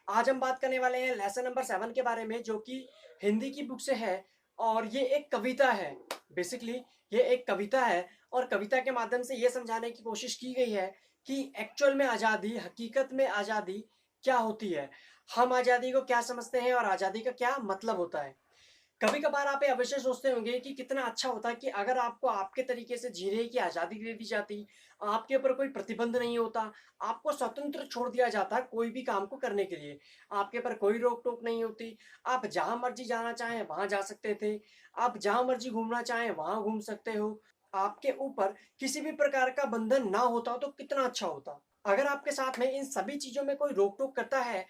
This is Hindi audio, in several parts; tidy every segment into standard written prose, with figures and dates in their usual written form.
आज हम बात करने वाले हैं लेसन नंबर 7 के बारे में, जो कि हिंदी की बुक से है और ये एक कविता है। बेसिकली ये एक कविता है और कविता के माध्यम से ये समझाने की कोशिश की गई है कि एक्चुअल में आज़ादी, हकीकत में आज़ादी क्या होती है। हम आज़ादी को क्या समझते हैं और आज़ादी का क्या मतलब होता है। कभी कभार आप ये अवश्य सोचते होंगे कि कितना अच्छा होता कि अगर आपको आपके तरीके से जीने की आज़ादी दे दी जाती, आपके ऊपर कोई प्रतिबंध नहीं होता, आपको स्वतंत्र छोड़ दिया जाता कोई भी काम को करने के लिए, आपके ऊपर कोई रोक टोक नहीं होती, आप जहां मर्जी जाना चाहें वहां जा सकते थे, आप जहां मर्जी घूमना चाहें वहां घूम सकते हो, आपके ऊपर किसी भी प्रकार का बंधन ना होता तो कितना अच्छा होता। अगर आपके साथ में इन सभी चीजों में कोई रोक टोक करता है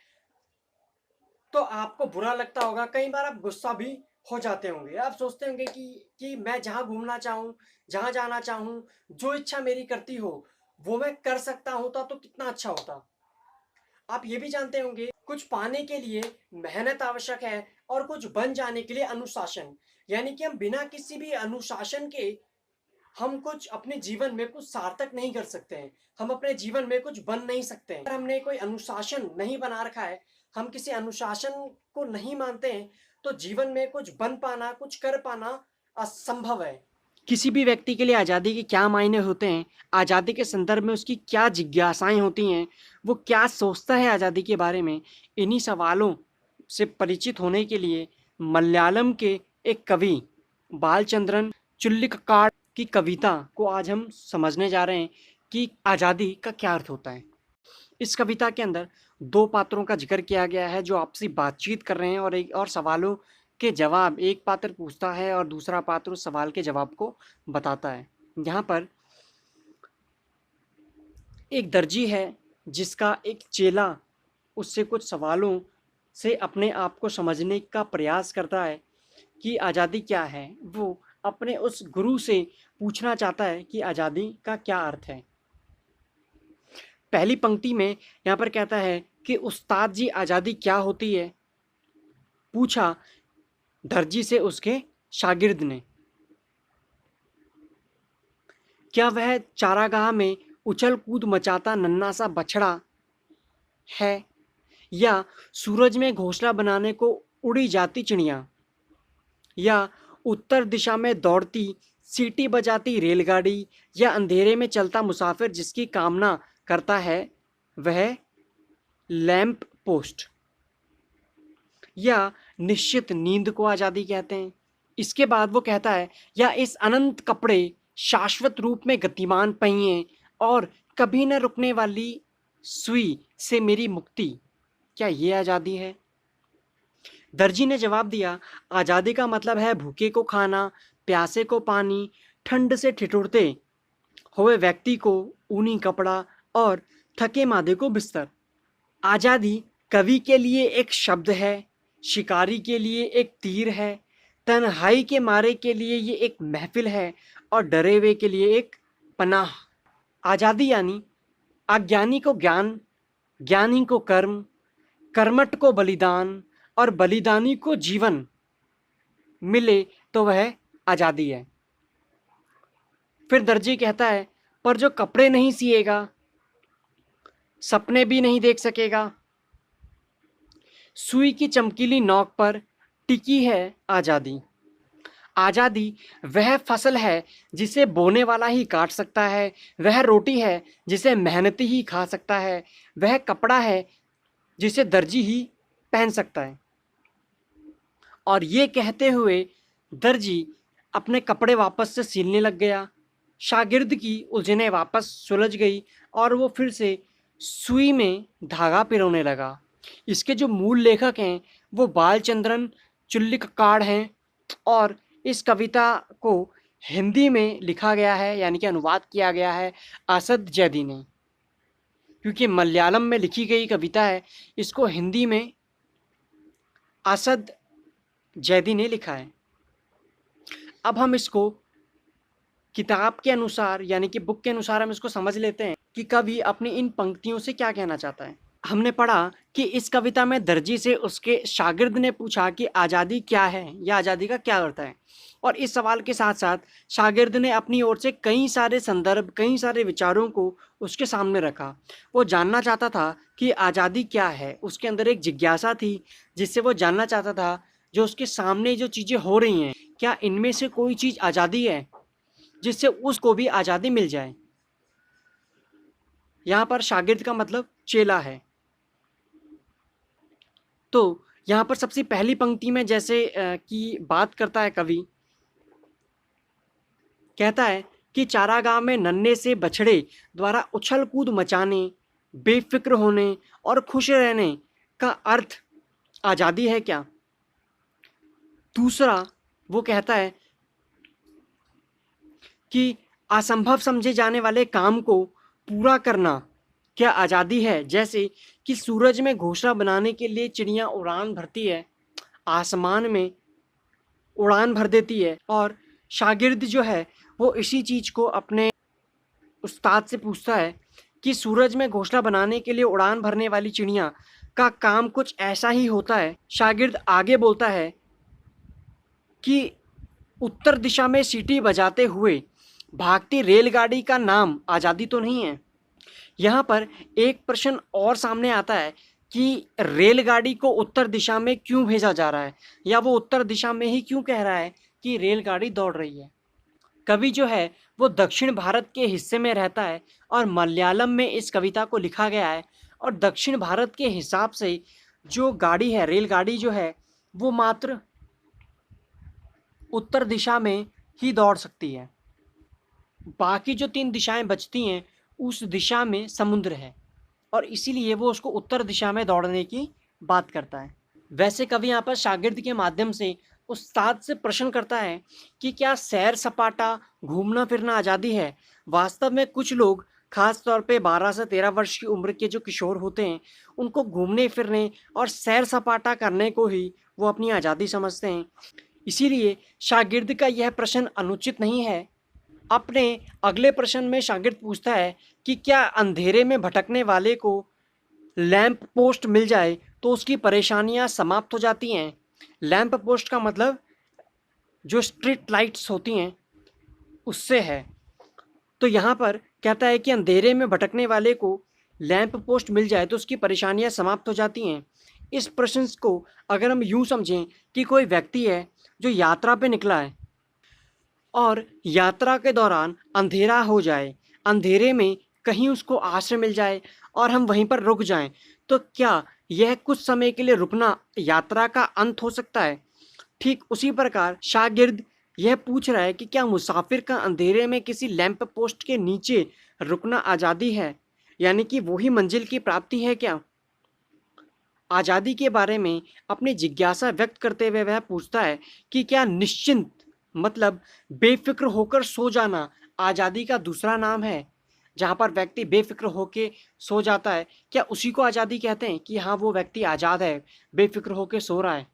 तो आपको बुरा लगता होगा, कई बार आप गुस्सा भी हो जाते होंगे। आप सोचते होंगे कि मैं जहाँ घूमना चाहूँ, जहाँ जाना चाहूँ, जो इच्छा मेरी करती हो, वो मैं कर सकता होता तो कितना अच्छा होता। आप ये भी जानते होंगे कुछ पाने के लिए मेहनत आवश्यक है और कुछ बन जाने के लिए अनुशासन। यानी कि हम बिना किसी भी अनुशासन के हम कुछ अपने जीवन में कुछ सार्थक नहीं कर सकते हैं। हम अपने जीवन में कुछ बन नहीं सकते हैं। अगर हमने कोई अनुशासन नहीं बना रखा है, हम किसी अनुशासन को नहीं मानते हैं, तो जीवन में कुछ बन पाना, कुछ कर पाना असंभव है। किसी भी व्यक्ति के लिए आज़ादी के क्या मायने होते हैं, आज़ादी के संदर्भ में उसकी क्या जिज्ञासाएं होती हैं, वो क्या सोचता है आज़ादी के बारे में, इन्हीं सवालों से परिचित होने के लिए मलयालम के एक कवि बालचंद्रन चुल्लिकार्ड की कविता को आज हम समझने जा रहे हैं कि आज़ादी का क्या अर्थ होता है। इस कविता के अंदर दो पात्रों का जिक्र किया गया है जो आपसी बातचीत कर रहे हैं और एक और सवालों के जवाब एक पात्र पूछता है और दूसरा पात्र उस सवाल के जवाब को बताता है। यहाँ पर एक दर्जी है जिसका एक चेला उससे कुछ सवालों से अपने आप को समझने का प्रयास करता है कि आज़ादी क्या है। वो अपने उस गुरु से पूछना चाहता है कि आज़ादी का क्या अर्थ है। पहली पंक्ति में यहाँ पर कहता है कि उस्ताद जी आज़ादी क्या होती है, पूछा दर्जी से उसके शागिर्द ने। क्या वह चारागाह में उछल कूद मचाता नन्हा सा बछड़ा है, या सूरज में घोंसला बनाने को उड़ी जाती चिड़िया, या उत्तर दिशा में दौड़ती सीटी बजाती रेलगाड़ी, या अंधेरे में चलता मुसाफिर जिसकी कामना करता है वह लैंप पोस्ट, या निश्चित नींद को आज़ादी कहते हैं। इसके बाद वो कहता है या इस अनंत कपड़े शाश्वत रूप में गतिमान पहिए और कभी न रुकने वाली सुई से मेरी मुक्ति, क्या ये आज़ादी है। दर्जी ने जवाब दिया आज़ादी का मतलब है भूखे को खाना, प्यासे को पानी, ठंड से ठिठुरते हुए व्यक्ति को ऊनी कपड़ा और थके मादे को बिस्तर। आज़ादी कवि के लिए एक शब्द है, शिकारी के लिए एक तीर है, तन्हाई के मारे के लिए ये एक महफिल है और डरे हुए के लिए एक पनाह। आज़ादी यानी अज्ञानी को ज्ञान, ज्ञानी को कर्म, कर्मठ को बलिदान और बलिदानी को जीवन मिले तो वह आज़ादी है। फिर दर्जी कहता है पर जो कपड़े नहीं सिएगा, सपने भी नहीं देख सकेगा, सुई की चमकीली नोक पर टिकी है आज़ादी। आज़ादी वह फसल है जिसे बोने वाला ही काट सकता है, वह रोटी है जिसे मेहनती ही खा सकता है, वह कपड़ा है जिसे दर्जी ही पहन सकता है। और ये कहते हुए दर्जी अपने कपड़े वापस से सिलने लग गया। शागिर्द की उलझनें वापस सुलझ गई और वो फिर से सुई में धागा पिरोने लगा। इसके जो मूल लेखक हैं वो बालचंद्रन चुल्लिकार्ड हैं और इस कविता को हिंदी में लिखा गया है, यानी कि अनुवाद किया गया है असद जैदी ने। क्योंकि मलयालम में लिखी गई कविता है, इसको हिंदी में असद जैदी ने लिखा है। अब हम इसको किताब के अनुसार यानी कि बुक के अनुसार हम इसको समझ लेते हैं कि कवि अपनी इन पंक्तियों से क्या कहना चाहता है। हमने पढ़ा कि इस कविता में दर्जी से उसके शागिर्द ने पूछा कि आज़ादी क्या है या आज़ादी का क्या अर्थ है। और इस सवाल के साथ साथ शागिर्द ने अपनी ओर से कई सारे संदर्भ, कई सारे विचारों को उसके सामने रखा। वो जानना चाहता था कि आज़ादी क्या है। उसके अंदर एक जिज्ञासा थी जिससे वो जानना चाहता था जो उसके सामने जो चीज़ें हो रही हैं, क्या इनमें से कोई चीज़ आज़ादी है जिससे उसको भी आज़ादी मिल जाए। यहाँ पर शागिर्द का मतलब चेला है। तो यहाँ पर सबसे पहली पंक्ति में जैसे कि बात करता है कवि, कहता है कि चारागाह में नन्हे से बछड़े द्वारा उछल कूद मचाने, बेफिक्र होने और खुश रहने का अर्थ आज़ादी है क्या। दूसरा वो कहता है कि असंभव समझे जाने वाले काम को पूरा करना क्या आज़ादी है। जैसे कि सूरज में घोंसला बनाने के लिए चिड़िया उड़ान भरती है, आसमान में उड़ान भर देती है, और शागिर्द जो है वो इसी चीज़ को अपने उस्ताद से पूछता है कि सूरज में घोंसला बनाने के लिए उड़ान भरने वाली चिड़िया का काम कुछ ऐसा ही होता है। शागिर्द आगे बोलता है कि उत्तर दिशा में सीटी बजाते हुए भागती रेलगाड़ी का नाम आज़ादी तो नहीं है। यहाँ पर एक प्रश्न और सामने आता है कि रेलगाड़ी को उत्तर दिशा में क्यों भेजा जा रहा है, या वो उत्तर दिशा में ही क्यों कह रहा है कि रेलगाड़ी दौड़ रही है। कवि जो है वो दक्षिण भारत के हिस्से में रहता है और मलयालम में इस कविता को लिखा गया है, और दक्षिण भारत के हिसाब से जो गाड़ी है, रेलगाड़ी जो है, वो मात्र उत्तर दिशा में ही दौड़ सकती है। बाकी जो 3 दिशाएं बचती हैं उस दिशा में समुद्र है, और इसीलिए वो उसको उत्तर दिशा में दौड़ने की बात करता है। वैसे कवि यहाँ पर शागिर्द के माध्यम से उस्ताद से प्रश्न करता है कि क्या सैर सपाटा, घूमना फिरना आज़ादी है। वास्तव में कुछ लोग, खास तौर पे 12 से 13 वर्ष की उम्र के जो किशोर होते हैं, उनको घूमने फिरने और सैर सपाटा करने को ही वो अपनी आज़ादी समझते हैं। इसीलिए शागिर्द का यह प्रश्न अनुचित नहीं है। अपने अगले प्रश्न में शागिर्द पूछता है कि क्या अंधेरे में भटकने वाले को लैंप पोस्ट मिल जाए तो उसकी परेशानियां समाप्त हो जाती हैं। लैंप पोस्ट का मतलब जो स्ट्रीट लाइट्स होती हैं उससे है। तो यहाँ पर कहता है कि अंधेरे में भटकने वाले को लैंप पोस्ट मिल जाए तो उसकी परेशानियां समाप्त हो जाती हैं। इस प्रश्न को अगर हम यूँ समझें कि कोई व्यक्ति है जो यात्रा पे निकला है और यात्रा के दौरान अंधेरा हो जाए, अंधेरे में कहीं उसको आश्रय मिल जाए और हम वहीं पर रुक जाएं, तो क्या यह कुछ समय के लिए रुकना यात्रा का अंत हो सकता है। ठीक उसी प्रकार शागिर्द यह पूछ रहा है कि क्या मुसाफिर का अंधेरे में किसी लैंप पोस्ट के नीचे रुकना आज़ादी है, यानी कि वही मंजिल की प्राप्ति है क्या। आज़ादी के बारे में अपनी जिज्ञासा व्यक्त करते हुए वह पूछता है कि क्या निश्चिंत मतलब बेफिक्र होकर सो जाना आज़ादी का दूसरा नाम है। जहाँ पर व्यक्ति बेफिक्र होकर सो जाता है, क्या उसी को आज़ादी कहते हैं कि हाँ वो व्यक्ति आज़ाद है, बेफिक्र होकर सो रहा है।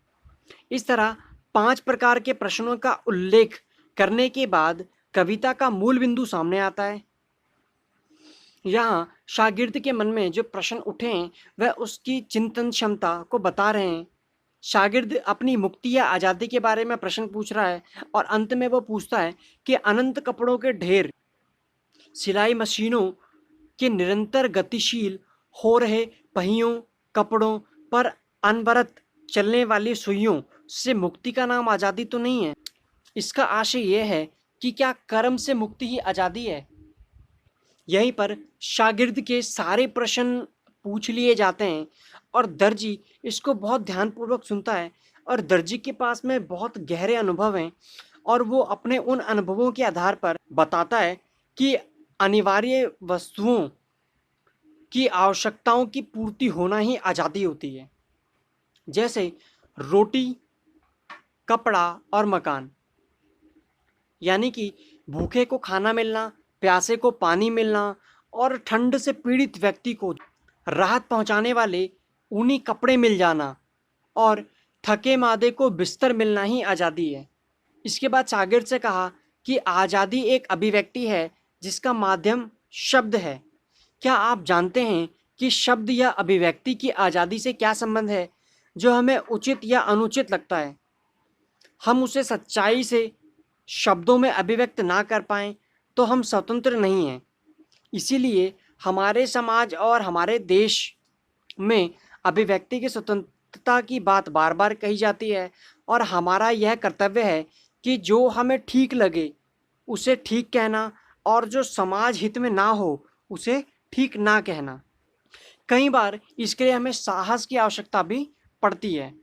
इस तरह 5 प्रकार के प्रश्नों का उल्लेख करने के बाद कविता का मूल बिंदु सामने आता है। यहाँ शागिर्द के मन में जो प्रश्न उठे हैं वह उसकी चिंतन क्षमता को बता रहे हैं। शागिर्द अपनी मुक्ति या आज़ादी के बारे में प्रश्न पूछ रहा है और अंत में वो पूछता है कि अनंत कपड़ों के ढेर, सिलाई मशीनों के निरंतर गतिशील हो रहे पहियों, कपड़ों पर अनवरत चलने वाली सुइयों से मुक्ति का नाम आज़ादी तो नहीं है। इसका आशय यह है कि क्या कर्म से मुक्ति ही आज़ादी है। यहीं पर शागिर्द के सारे प्रश्न पूछ लिए जाते हैं और दर्जी इसको बहुत ध्यानपूर्वक सुनता है, और दर्जी के पास में बहुत गहरे अनुभव हैं और वो अपने उन अनुभवों के आधार पर बताता है कि अनिवार्य वस्तुओं की आवश्यकताओं की पूर्ति होना ही आज़ादी होती है। जैसे रोटी, कपड़ा और मकान, यानी कि भूखे को खाना मिलना, प्यासे को पानी मिलना और ठंड से पीड़ित व्यक्ति को राहत पहुंचाने वाले ऊनी कपड़े मिल जाना और थके मादे को बिस्तर मिलना ही आज़ादी है। इसके बाद शागिर्द से कहा कि आज़ादी एक अभिव्यक्ति है जिसका माध्यम शब्द है। क्या आप जानते हैं कि शब्द या अभिव्यक्ति की आज़ादी से क्या संबंध है। जो हमें उचित या अनुचित लगता है हम उसे सच्चाई से शब्दों में अभिव्यक्त ना कर पाएं तो हम स्वतंत्र नहीं हैं। इसीलिए हमारे समाज और हमारे देश में अभिव्यक्ति की स्वतंत्रता की बात बार बार कही जाती है और हमारा यह कर्तव्य है कि जो हमें ठीक लगे उसे ठीक कहना और जो समाज हित में ना हो उसे ठीक ना कहना। कई बार इसके लिए हमें साहस की आवश्यकता भी पड़ती है।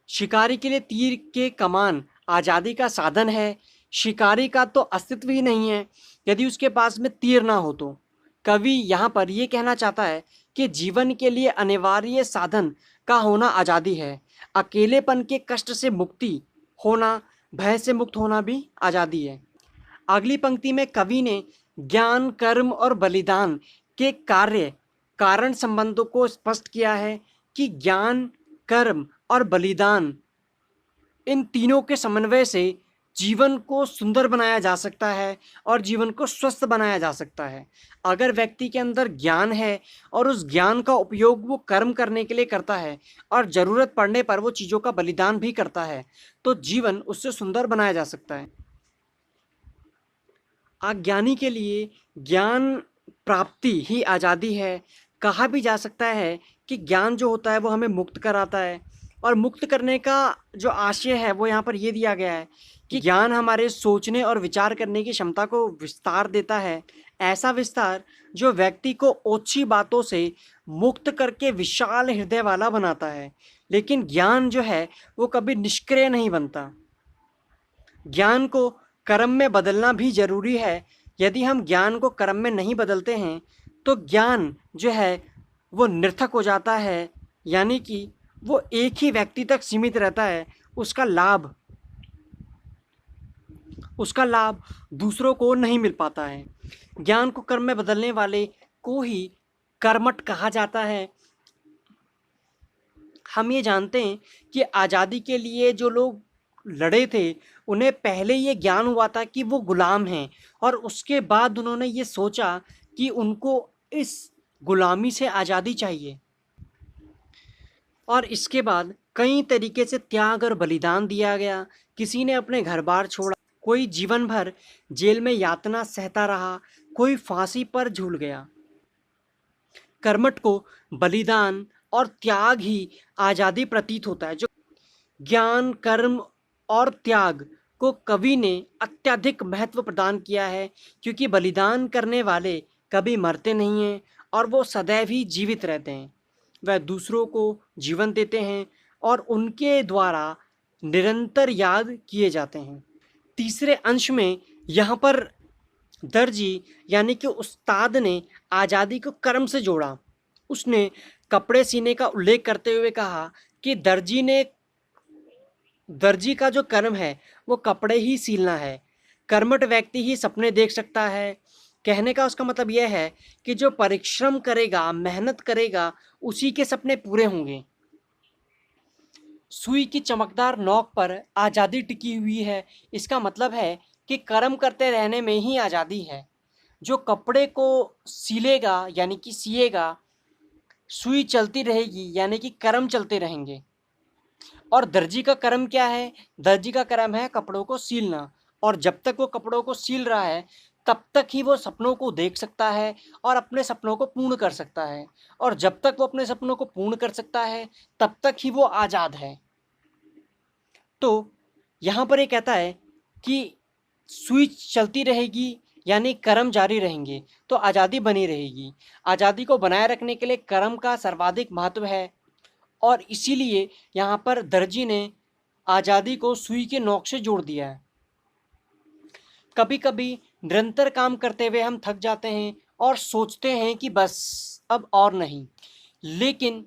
शिकारी के लिए तीर के कमान आज़ादी का साधन है। शिकारी का तो अस्तित्व ही नहीं है यदि उसके पास में तीर ना हो तो। कवि यहाँ पर यह कहना चाहता है कि जीवन के लिए अनिवार्य साधन का होना आज़ादी है। अकेलेपन के कष्ट से मुक्ति होना, भय से मुक्त होना भी आज़ादी है। अगली पंक्ति में कवि ने ज्ञान, कर्म और बलिदान के कार्य कारण संबंधों को स्पष्ट किया है कि ज्ञान, कर्म और बलिदान, इन तीनों के समन्वय से जीवन को सुंदर बनाया जा सकता है और जीवन को स्वस्थ बनाया जा सकता है। अगर व्यक्ति के अंदर ज्ञान है और उस ज्ञान का उपयोग वो कर्म करने के लिए करता है और ज़रूरत पड़ने पर वो चीज़ों का बलिदान भी करता है तो जीवन उससे सुंदर बनाया जा सकता है। अज्ञानी के लिए ज्ञान प्राप्ति ही आज़ादी है। कहा भी जा सकता है कि ज्ञान जो होता है वो हमें मुक्त कराता है और मुक्त करने का जो आशय है वो यहाँ पर ये दिया गया है कि ज्ञान हमारे सोचने और विचार करने की क्षमता को विस्तार देता है। ऐसा विस्तार जो व्यक्ति को ओछी बातों से मुक्त करके विशाल हृदय वाला बनाता है। लेकिन ज्ञान जो है वो कभी निष्क्रिय नहीं बनता। ज्ञान को कर्म में बदलना भी जरूरी है। यदि हम ज्ञान को कर्म में नहीं बदलते हैं तो ज्ञान जो है वो निरर्थक हो जाता है, यानी कि वो एक ही व्यक्ति तक सीमित रहता है। उसका लाभ दूसरों को नहीं मिल पाता है। ज्ञान को कर्म में बदलने वाले को ही कर्मठ कहा जाता है। हम ये जानते हैं कि आज़ादी के लिए जो लोग लड़े थे उन्हें पहले ये ज्ञान हुआ था कि वो गुलाम हैं और उसके बाद उन्होंने ये सोचा कि उनको इस गुलामी से आज़ादी चाहिए और इसके बाद कई तरीके से त्याग और बलिदान दिया गया। किसी ने अपने घर बार छोड़ा, कोई जीवन भर जेल में यातना सहता रहा, कोई फांसी पर झूल गया। कर्मठ को बलिदान और त्याग ही आज़ादी प्रतीत होता है। जो ज्ञान, कर्म और त्याग को कवि ने अत्यधिक महत्व प्रदान किया है क्योंकि बलिदान करने वाले कभी मरते नहीं हैं और वो सदैव ही जीवित रहते हैं। वह दूसरों को जीवन देते हैं और उनके द्वारा निरंतर याद किए जाते हैं। तीसरे अंश में यहाँ पर दर्जी यानी कि उस्ताद ने आज़ादी को कर्म से जोड़ा। उसने कपड़े सीने का उल्लेख करते हुए कहा कि दर्जी का जो कर्म है वो कपड़े ही सीलना है। कर्मठ व्यक्ति ही सपने देख सकता है। कहने का उसका मतलब यह है कि जो परिश्रम करेगा, मेहनत करेगा, उसी के सपने पूरे होंगे। सुई की चमकदार नोक पर आज़ादी टिकी हुई है। इसका मतलब है कि कर्म करते रहने में ही आज़ादी है। जो कपड़े को सीलेगा यानी कि सिएगा, सुई चलती रहेगी यानी कि कर्म चलते रहेंगे। और दर्जी का कर्म क्या है? दर्जी का कर्म है कपड़ों को सीलना और जब तक वो कपड़ों को सील रहा है तब तक ही वो सपनों को देख सकता है और अपने सपनों को पूर्ण कर सकता है और जब तक वो अपने सपनों को पूर्ण कर सकता है तब तक ही वो आज़ाद है। तो यहाँ पर ये कहता है कि सुई चलती रहेगी यानी कर्म जारी रहेंगे तो आज़ादी बनी रहेगी। आज़ादी को बनाए रखने के लिए कर्म का सर्वाधिक महत्व है और इसीलिए यहाँ पर दर्जी ने आज़ादी को सुई के नोक से जोड़ दिया है। कभी कभी निरंतर काम करते हुए हम थक जाते हैं और सोचते हैं कि बस अब और नहीं, लेकिन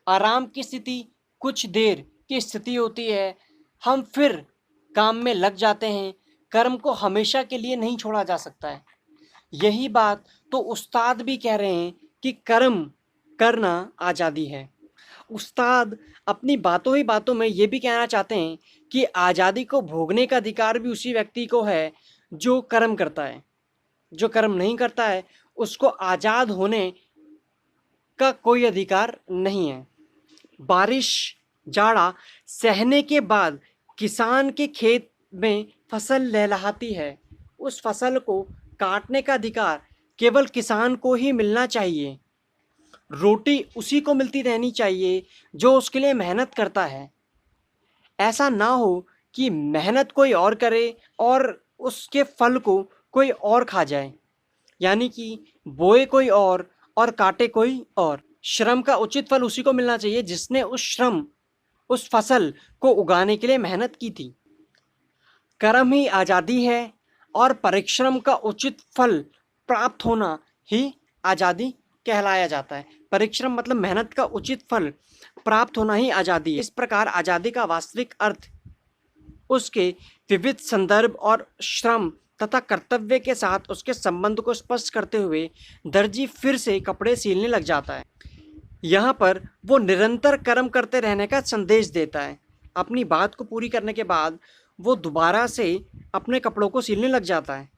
आराम की स्थिति कुछ देर की स्थिति होती है। हम फिर काम में लग जाते हैं। कर्म को हमेशा के लिए नहीं छोड़ा जा सकता है। यही बात तो उस्ताद भी कह रहे हैं कि कर्म करना आज़ादी है। उस्ताद अपनी बातों ही बातों में ये भी कहना चाहते हैं कि आज़ादी को भोगने का अधिकार भी उसी व्यक्ति को है जो कर्म करता है। जो कर्म नहीं करता है उसको आज़ाद होने का कोई अधिकार नहीं है। बारिश, जाड़ा सहने के बाद किसान के खेत में फसल लहलहाती है, उस फसल को काटने का अधिकार केवल किसान को ही मिलना चाहिए। रोटी उसी को मिलती रहनी चाहिए जो उसके लिए मेहनत करता है। ऐसा ना हो कि मेहनत कोई और करे और उसके फल को कोई और खा जाए, यानी कि बोए कोई और काटे कोई और। श्रम का उचित फल उसी को मिलना चाहिए जिसने उस फसल को उगाने के लिए मेहनत की थी। कर्म ही आज़ादी है और परिश्रम का उचित फल प्राप्त होना ही आज़ादी कहलाया जाता है। परिश्रम मतलब मेहनत का उचित फल प्राप्त होना ही आज़ादी है। इस प्रकार आज़ादी का वास्तविक अर्थ उसके विविध संदर्भ और श्रम तथा कर्तव्य के साथ उसके संबंध को स्पष्ट करते हुए दर्जी फिर से कपड़े सिलने लग जाता है। यहाँ पर वो निरंतर कर्म करते रहने का संदेश देता है। अपनी बात को पूरी करने के बाद वो दोबारा से अपने कपड़ों को सिलने लग जाता है।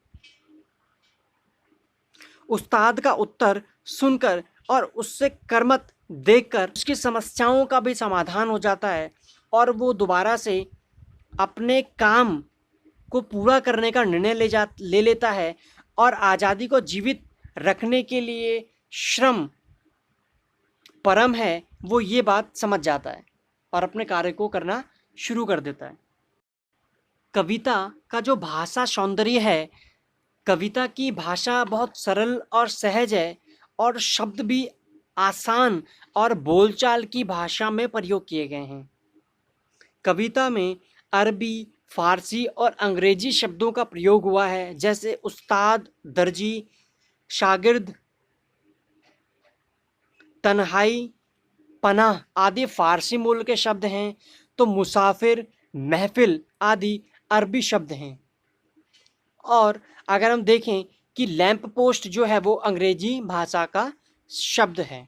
उस्ताद का उत्तर सुनकर और उससे कर्मत देखकर उसकी समस्याओं का भी समाधान हो जाता है और वो दोबारा से अपने काम को पूरा करने का निर्णय ले लेता है और आज़ादी को जीवित रखने के लिए श्रम परम है, वो ये बात समझ जाता है और अपने कार्य को करना शुरू कर देता है। कविता का जो भाषा सौंदर्य है, कविता की भाषा बहुत सरल और सहज है और शब्द भी आसान और बोलचाल की भाषा में प्रयोग किए गए हैं। कविता में अरबी, फारसी और अंग्रेजी शब्दों का प्रयोग हुआ है, जैसे उस्ताद, दर्जी, शागिर्द, तन्हाई, पनाह आदि फारसी मूल के शब्द हैं, तो मुसाफिर, महफिल आदि अरबी शब्द हैं। और अगर हम देखें कि लैंप पोस्ट जो है वो अंग्रेजी भाषा का शब्द है।